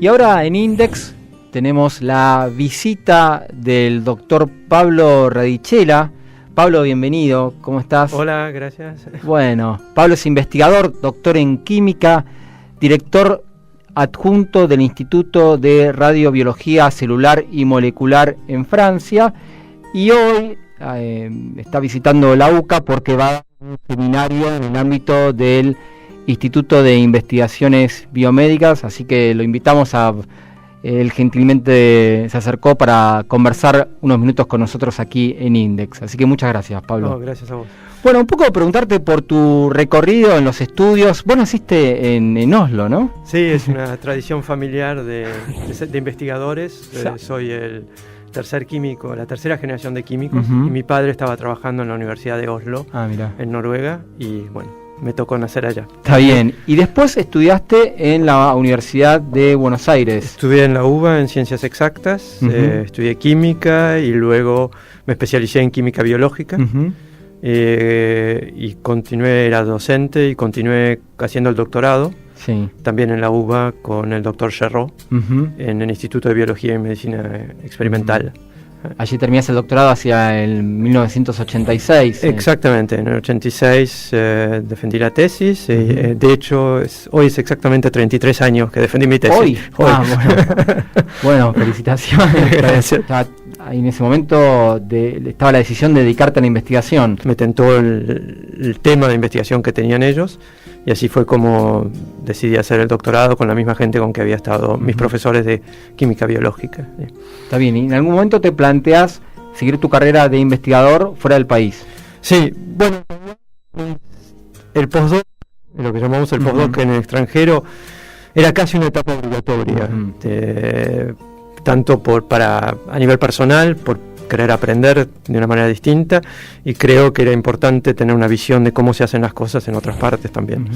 Y ahora en Index tenemos la visita del doctor Pablo Radichela. Pablo, bienvenido, ¿cómo estás? Hola, gracias. Bueno, Pablo es investigador, doctor en química, director adjunto del Instituto de Radiobiología Celular y Molecular en Francia, y hoy está visitando la UCA porque va a dar un seminario en el ámbito del Instituto de Investigaciones Biomédicas, así que lo invitamos él gentilmente se acercó para conversar unos minutos con nosotros aquí en Index. Así que muchas gracias, Pablo. No, gracias a vos. Bueno, un poco preguntarte por tu recorrido en los estudios. Vos naciste en Oslo, ¿no? Sí, es una tradición familiar de investigadores. Soy el tercer químico, la tercera generación de químicos. Y mi padre estaba trabajando en la Universidad de Oslo, en Noruega, y bueno, me tocó nacer allá. Está bien. Y después estudiaste en la Universidad de Buenos Aires. Estudié en la UBA en Ciencias Exactas, estudié química y luego me especialicé en química biológica. Y continué, era docente y continué haciendo el doctorado. Sí. También en la UBA con el doctor Cherró, en el Instituto de Biología y Medicina Experimental. Allí terminaste el doctorado hacia el 1986. Exactamente, en el 86 defendí la tesis. De hecho, hoy es exactamente 33 años que defendí mi tesis. ¿Hoy? Bueno, felicitaciones. Gracias. En ese momento estaba la decisión de dedicarte a la investigación. Me tentó el tema de investigación que tenían ellos, y así fue como decidí hacer el doctorado con la misma gente con que había estado mis profesores de química biológica. Está bien, ¿y en algún momento te planteas seguir tu carrera de investigador fuera del país? Sí, bueno, el postdoc, lo que llamamos el postdoc en el extranjero, era casi una etapa obligatoria, tanto a nivel personal, por querer aprender de una manera distinta, y creo que era importante tener una visión de cómo se hacen las cosas en otras partes también.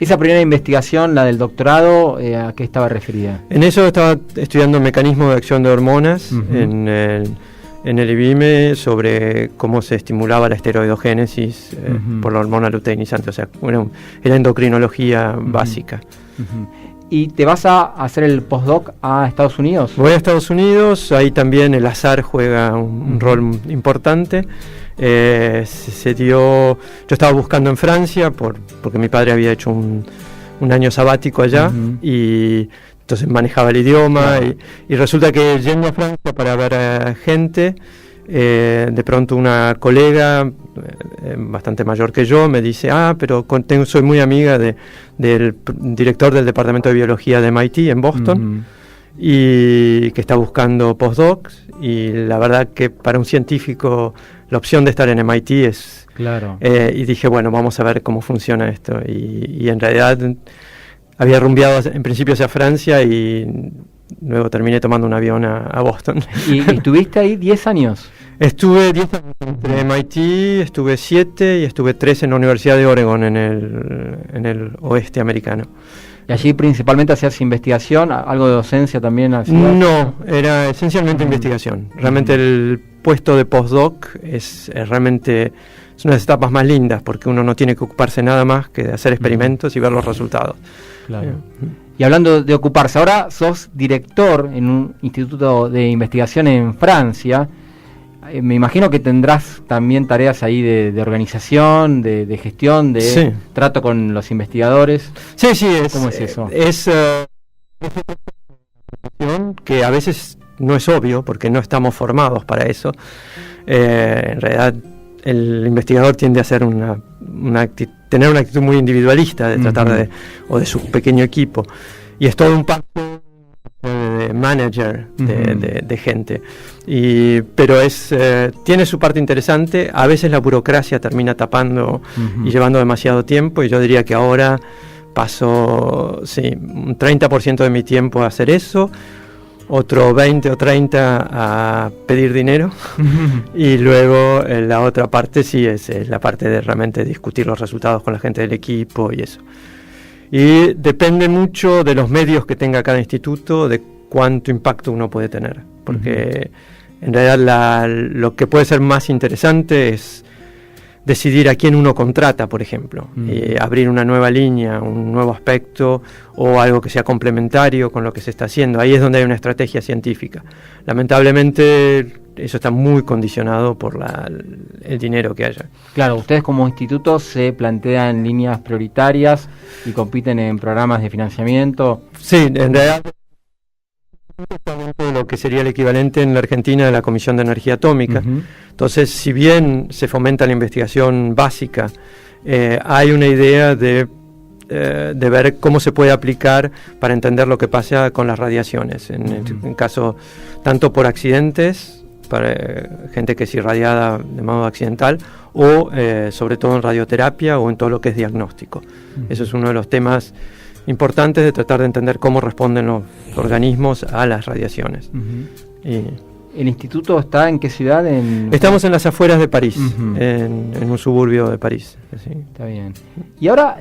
Esa primera investigación, la del doctorado, ¿a qué estaba referida? En eso estaba estudiando el mecanismo de acción de hormonas en el IBIME, sobre cómo se estimulaba la esteroidogénesis por la hormona luteinizante, o sea, era endocrinología básica. ¿Y te vas a hacer el postdoc a Estados Unidos? Voy a Estados Unidos, ahí también el azar juega un rol importante. Yo estaba buscando en Francia porque mi padre había hecho un año sabático allá, y entonces manejaba el idioma, y resulta que yendo a Francia para ver gente, de pronto una colega bastante mayor que yo me dice: pero soy muy amiga del director del departamento de biología de MIT en Boston, y que está buscando postdocs, y la verdad que para un científico la opción de estar en MIT es... Claro. Y dije, bueno, vamos a ver cómo funciona esto, y en realidad había rumbeado en principio hacia Francia y luego terminé tomando un avión a Boston. ¿Y estuviste ahí 10 años? Estuve 10 años entre MIT, estuve 7 y estuve 3 en la Universidad de Oregon en el oeste americano. ¿Y allí principalmente hacías investigación? ¿Algo de docencia también hacías? No, era esencialmente investigación. Realmente el puesto de postdoc es una de las etapas más lindas, porque uno no tiene que ocuparse nada más que de hacer experimentos y ver los resultados. Claro. Y hablando de ocuparse, ahora sos director en un instituto de investigación en Francia. Me imagino que tendrás también tareas ahí de organización, de gestión, de trato con los investigadores. Sí. ¿Cómo es eso? Es que a veces no es obvio, porque no estamos formados para eso. En realidad, el investigador tiende a ser tener una actitud muy individualista, de tratar de su pequeño equipo. Y es todo un pacto de manager, de gente. Pero tiene su parte interesante. A veces la burocracia termina tapando y llevando demasiado tiempo, y yo diría que ahora paso un 30% de mi tiempo a hacer eso, otro 20 o 30 a pedir dinero, y luego la otra parte es la parte de realmente discutir los resultados con la gente del equipo y eso. Y depende mucho de los medios que tenga cada instituto, de cuánto impacto uno puede tener, porque en realidad lo que puede ser más interesante es decidir a quién uno contrata, por ejemplo, abrir una nueva línea, un nuevo aspecto o algo que sea complementario con lo que se está haciendo. Ahí es donde hay una estrategia científica. Lamentablemente eso está muy condicionado por el dinero que haya. Claro, ustedes como instituto se plantean líneas prioritarias y compiten en programas de financiamiento. Sí, en realidad lo que sería el equivalente en la Argentina de la Comisión de Energía Atómica. Entonces, si bien se fomenta la investigación básica, hay una idea de ver cómo se puede aplicar para entender lo que pasa con las radiaciones, en caso tanto por accidentes, para gente que es irradiada de modo accidental, o sobre todo en radioterapia o en todo lo que es diagnóstico. Eso es uno de los temas importantes de tratar de entender cómo responden los organismos a las radiaciones. ¿El instituto está en qué ciudad? Estamos en las afueras de París, en un suburbio de París. Sí. Está bien. Y ahora,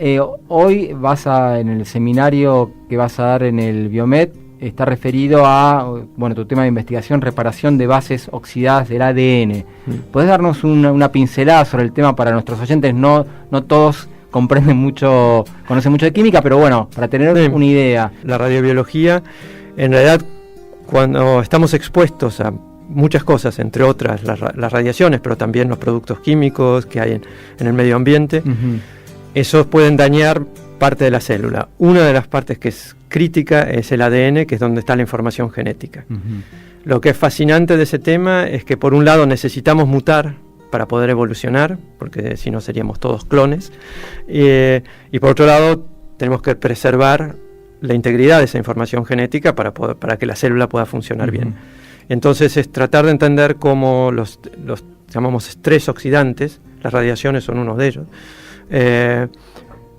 hoy en el seminario que vas a dar en el Biomed, está referido a, tu tema de investigación, reparación de bases oxidadas del ADN. ¿Podés darnos una pincelada sobre el tema para nuestros oyentes? No todos conocen mucho de química, pero bueno, para tener una idea. La radiobiología, en realidad, cuando estamos expuestos a muchas cosas, entre otras las radiaciones, pero también los productos químicos que hay en el medio ambiente, esos pueden dañar parte de la célula. Una de las partes que es crítica es el ADN, que es donde está la información genética. Lo que es fascinante de ese tema es que por un lado necesitamos mutar para poder evolucionar, porque si no seríamos todos clones, y por otro lado tenemos que preservar la integridad de esa información genética para que la célula pueda funcionar bien. Entonces es tratar de entender cómo los llamamos estrés oxidantes, las radiaciones son uno de ellos,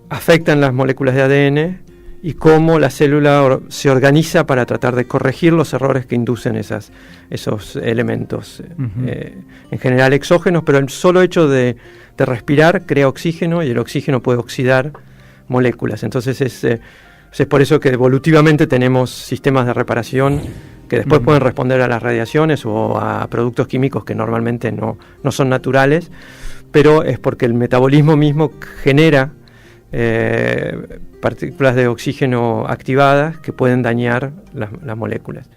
afectan las moléculas de ADN y cómo la célula se organiza para tratar de corregir los errores que inducen esos elementos, en general exógenos, pero el solo hecho de respirar crea oxígeno y el oxígeno puede oxidar moléculas. Entonces es por eso que evolutivamente tenemos sistemas de reparación que después pueden responder a las radiaciones o a productos químicos que normalmente no son naturales, pero es porque el metabolismo mismo genera partículas de oxígeno activadas que pueden dañar las moléculas.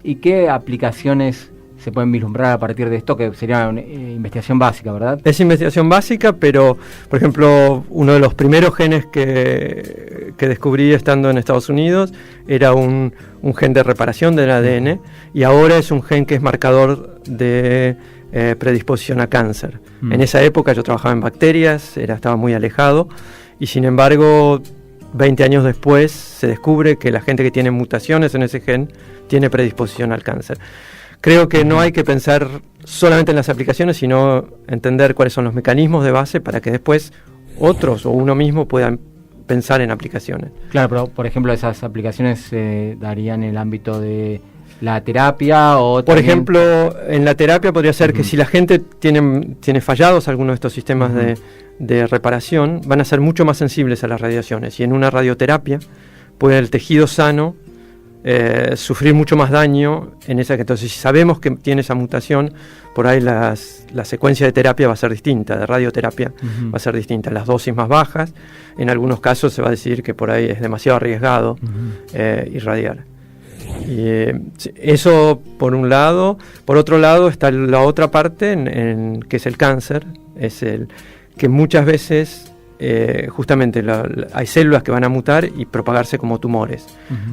¿Y qué aplicaciones se pueden vislumbrar a partir de esto, que sería una investigación básica, verdad? Es investigación básica, pero, por ejemplo, uno de los primeros genes que descubrí estando en Estados Unidos era un gen de reparación del ADN, y ahora es un gen que es marcador de predisposición a cáncer. En esa época yo trabajaba en bacterias, estaba muy alejado, y sin embargo 20 años después se descubre que la gente que tiene mutaciones en ese gen tiene predisposición al cáncer. Creo que no hay que pensar solamente en las aplicaciones, sino entender cuáles son los mecanismos de base para que después otros o uno mismo puedan pensar en aplicaciones. Claro, pero por ejemplo esas aplicaciones se darían en el ámbito de la terapia o por ejemplo, en la terapia podría ser que si la gente tiene fallados algunos de estos sistemas de reparación, van a ser mucho más sensibles a las radiaciones, y en una radioterapia puede el tejido sano sufrir mucho más daño en esa. Entonces, si sabemos que tiene esa mutación, por ahí la secuencia de terapia va a ser distinta, de radioterapia va a ser distinta, las dosis más bajas. En algunos casos se va a decidir que por ahí es demasiado arriesgado irradiar. Y, eso por un lado. Por otro lado está la otra parte que es el cáncer, es el que muchas veces justamente hay células que van a mutar y propagarse como tumores.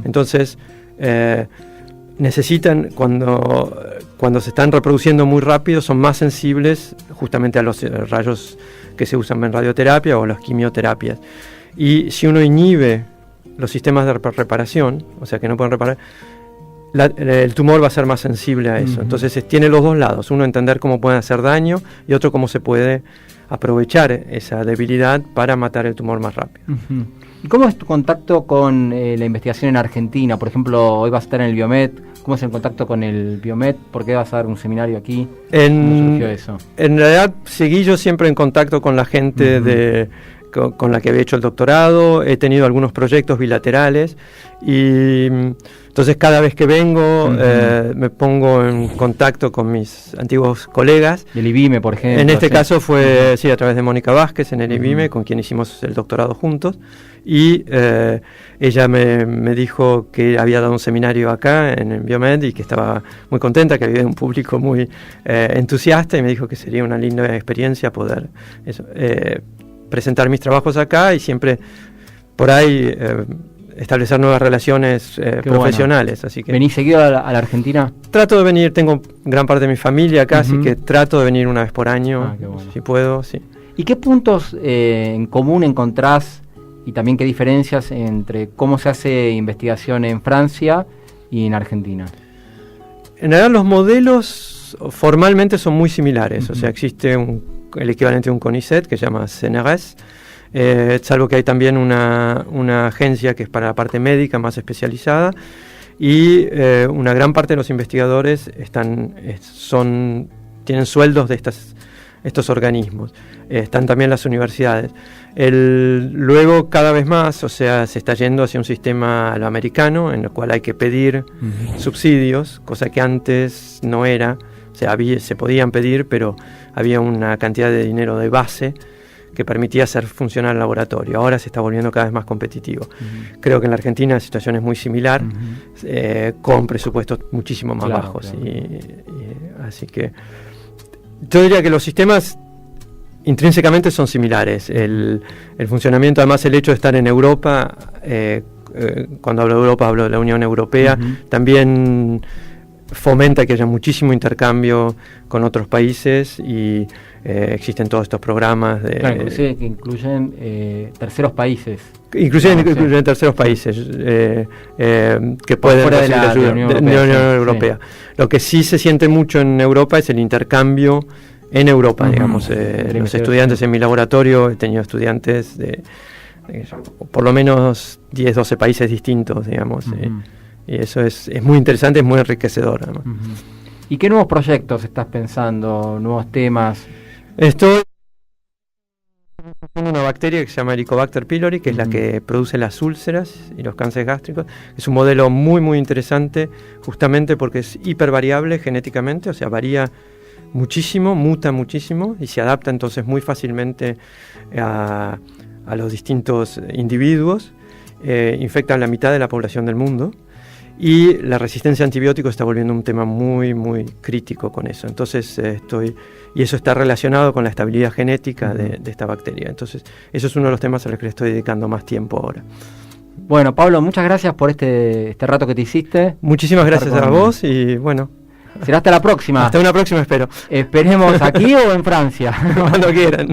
Entonces necesitan, cuando se están reproduciendo muy rápido, son más sensibles justamente a los rayos que se usan en radioterapia o las quimioterapias. Y si uno inhibe los sistemas de reparación, o sea que no pueden reparar, el tumor va a ser más sensible a eso. Entonces tiene los dos lados, uno entender cómo pueden hacer daño y otro cómo se puede aprovechar esa debilidad para matar el tumor más rápido. ¿Y cómo es tu contacto con la investigación en Argentina? Por ejemplo, hoy vas a estar en el Biomed. ¿Cómo es el contacto con el Biomed? ¿Por qué vas a dar un seminario aquí? ¿Cómo surgió eso? En realidad seguí yo siempre en contacto con la gente con la que había hecho el doctorado. He tenido algunos proyectos bilaterales y entonces cada vez que vengo me pongo en contacto con mis antiguos colegas. Del IBIME, por ejemplo. En este caso fue a través de Mónica Vázquez en el IBIME, con quien hicimos el doctorado juntos. Y ella me dijo que había dado un seminario acá en Biomed y que estaba muy contenta, que había un público muy entusiasta, y me dijo que sería una linda experiencia poder presentar mis trabajos acá y siempre por ahí establecer nuevas relaciones profesionales. Bueno. Así que ¿Venís seguido a la Argentina? Trato de venir, tengo gran parte de mi familia acá, así que trato de venir una vez por año, bueno. si puedo, sí. ¿Y qué puntos en común encontrás y también qué diferencias entre cómo se hace investigación en Francia y en Argentina? En realidad los modelos formalmente son muy similares, o sea, existe el equivalente a un CONICET que se llama CNRS, salvo que hay también una agencia que es para la parte médica más especializada, y una gran parte de los investigadores tienen sueldos de estos organismos. Están también las universidades. Luego, cada vez más, o sea, se está yendo hacia un sistema a lo americano, en el cual hay que pedir subsidios, cosa que antes no era. O sea, se podían pedir, pero había una cantidad de dinero de base que permitía hacer funcionar el laboratorio. Ahora se está volviendo cada vez más competitivo. Creo que en la Argentina la situación es muy similar, con presupuestos muchísimo más bajos. Claro. Así que yo diría que los sistemas intrínsecamente son similares. El funcionamiento, además el hecho de estar en Europa, cuando hablo de Europa hablo de la Unión Europea, también fomenta que haya muchísimo intercambio con otros países y existen todos estos programas claro, inclusive que incluyen terceros países. Incluyen terceros países que pueden fuera recibir ayuda de la Unión Europea. Lo que sí se siente mucho en Europa es el intercambio en Europa, digamos. Los estudiantes en mi laboratorio, he tenido estudiantes de por lo menos 10, 12 países distintos, digamos. Y eso es muy interesante, es muy enriquecedor, además. ¿Y qué nuevos proyectos estás pensando, nuevos temas? Estoy haciendo una bacteria que se llama Helicobacter pylori, que es la que produce las úlceras y los cánceres gástricos. Es un modelo muy, muy interesante, justamente porque es hipervariable genéticamente, o sea, varía muchísimo, muta muchísimo y se adapta entonces muy fácilmente a los distintos individuos. Infecta a la mitad de la población del mundo. Y la resistencia a antibióticos está volviendo un tema muy, muy crítico con eso. Entonces y eso está relacionado con la estabilidad genética de esta bacteria. Entonces, eso es uno de los temas a los que le estoy dedicando más tiempo ahora. Bueno, Pablo, muchas gracias por este rato que te hiciste. Muchísimas gracias a vos y bueno. Será hasta la próxima. Hasta una próxima, espero. Esperemos aquí o en Francia. Cuando quieran.